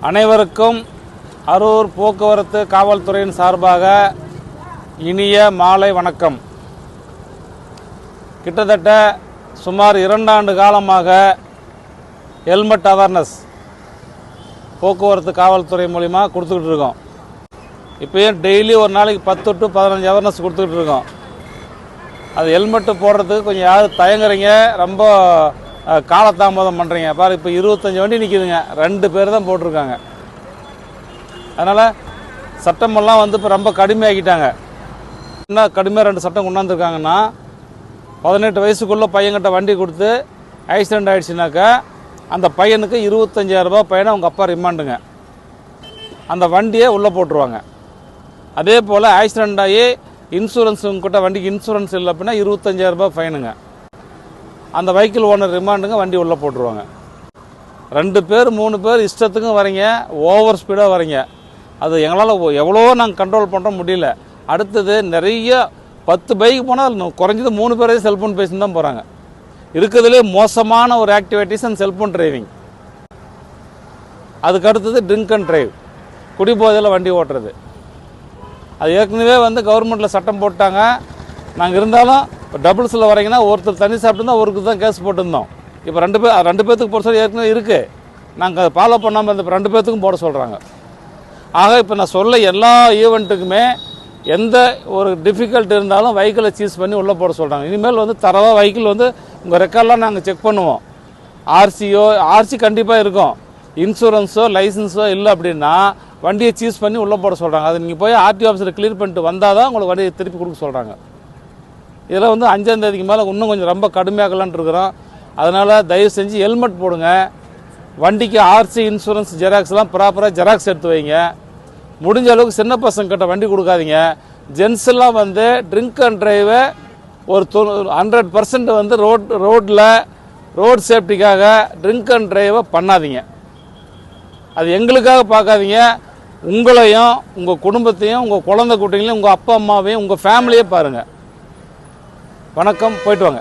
அனைவருக்கும் அரூர் போக்குவரத்து காவல்துறையின் சார்பாக இனிய மாலை வணக்கம். கிட்டத்தட்ட சுமார் 2 ஆண்டு காலமாக ஹெல்மெட் அவேர்னஸ் போக்குவரத்து காவல்துறை மூலிமா கொடுத்துக்கிட்டு இருக்கோம். இப்போயும் டெய்லி ஒரு நாளைக்கு 10 to 15 அவேர்னஸ் கொடுத்துக்கிட்டு இருக்கோம். அது ஹெல்மெட்டு போடுறதுக்கு கொஞ்சம் யாரும் தயங்குறீங்க, ரொம்ப காலதாமதம் பண்ணுறீங்க. பாரு, இப்போ 25 வண்டி நிற்கிதுங்க, 2 பேர் தான் போட்டிருக்காங்க. அதனால் சட்டமெல்லாம் இப்போ ரொம்ப கடுமையாக்கிட்டாங்க. என்ன கடுமையாக 2 சட்டம் கொண்டாந்துருக்காங்கன்னா, 18 வயசுக்குள்ளே பையன்கிட்ட வண்டி கொடுத்து ஆக்சிடெண்ட் ஆகிடுச்சுனாக்கா அந்த பையனுக்கு 25,000 ரூபா பையனை அவங்க அப்பா ரிமாண்டுங்க, அந்த வண்டியை உள்ளே போட்டுருவாங்க. அதே போல் ஆக்சிடெண்ட் ஆகி இன்சூரன்ஸ் உங்ககிட்ட வண்டிக்கு இன்சூரன்ஸ் இல்லை அப்படின்னா 25,000 ரூபா ஃபைனுங்க, அந்த வெஹிக்கிள் ஓனர் ரிமாண்டுங்க, வண்டி உள்ளே போட்டுருவாங்க. 2 பேர் 3 பேர் இஷ்டத்துக்கும் வரீங்க, ஓவர் ஸ்பீடாக வரீங்க. அது எங்களால் எவ்வளோ நாங்கள் கண்ட்ரோல் பண்ணுற முடியல. அடுத்தது நிறைய 10 பைக் போனால் குறைஞ்சது 3 பேரே செல்ஃபோன் பேசின்னு தான் போகிறாங்க. இருக்கிறதுலே மோசமான ஒரு ஆக்டிவிட்டிஸ் அந்த செல்ஃபோன் டிரைவிங். அதுக்கு அடுத்தது ட்ரிங்க் அண்ட் டிரைவ், குடிபோதையில் வண்டி ஓட்டுறது. அது ஏற்கனவே கவர்மெண்ட்டில் சட்டம் போட்டாங்க. நாங்கள் இருந்தாலும் இப்போ டபுள்ஸில் வரீங்கன்னா ஒருத்தர் தண்ணி சாப்பிட்டு தான் ஒருக்கு தான் கேஸ் போட்டிருந்தோம். இப்போ 2 பேர்த்துக்கு போட சொல்லி ஏற்கனவே இருக்குது. நாங்கள் அதை ஃபாலோ பண்ணாமல் இந்த 2 பேர்த்துக்கும் போட சொல்கிறாங்க. ஆக இப்போ நான் சொல்ல எல்லா ஈவெண்ட்டுக்குமே எந்த ஒரு டிஃபிகல்ட் இருந்தாலும் வெஹிக்கிளை சீஸ் பண்ணி உள்ளே போட சொல்கிறாங்க. இனிமேல் தரவாக வெஹிக்கிள் உங்கள் ரெக்கார்டெலாம் நாங்கள் செக் பண்ணுவோம். ஆர்சி கண்டிப்பாக இருக்கும். இன்சூரன்ஸோ லைசன்ஸோ இல்லை அப்படின்னா வண்டியை சீஸ் பண்ணி உள்ளே போட சொல்கிறாங்க. அது நீங்கள் போய் ஆர்டிஓ ஆஃபீஸில் கிளியர் பண்ணிட்டு வந்தால் தான் உங்களுக்கு வண்டியை திருப்பி கொடுக்க சொல்கிறாங்க. இதில் 5ஆம் தேதிக்கு மேலே இன்னும் கொஞ்சம் ரொம்ப கடுமையாகலான் இருக்கிறோம். அதனால் தயவு செஞ்சு ஹெல்மெட் போடுங்க. வண்டிக்கு ஆர்சி இன்சூரன்ஸ் ஜெராக்ஸ்லாம் ப்ராப்பராக ஜெராக்ஸ் எடுத்து வைங்க. முடிஞ்ச அளவுக்கு சின்ன பசங்க கிட்ட வண்டி கொடுக்காதீங்க. ஜென்ஸ்லாம் ட்ரிங்க் அண்ட் டிரைவை ஒரு 100% ரோட் சேஃப்டிக்காக ட்ரிங்க் அண்ட் டிரைவை பண்ணாதீங்க. அது எங்களுக்காக பார்க்காதீங்க, உங்களையும் உங்கள் குடும்பத்தையும் உங்கள் குழந்தை குட்டிகளையும் உங்கள் அப்பா அம்மாவையும் உங்கள் ஃபேமிலியே பாருங்கள். வணக்கம், போயிட்டு வாங்க.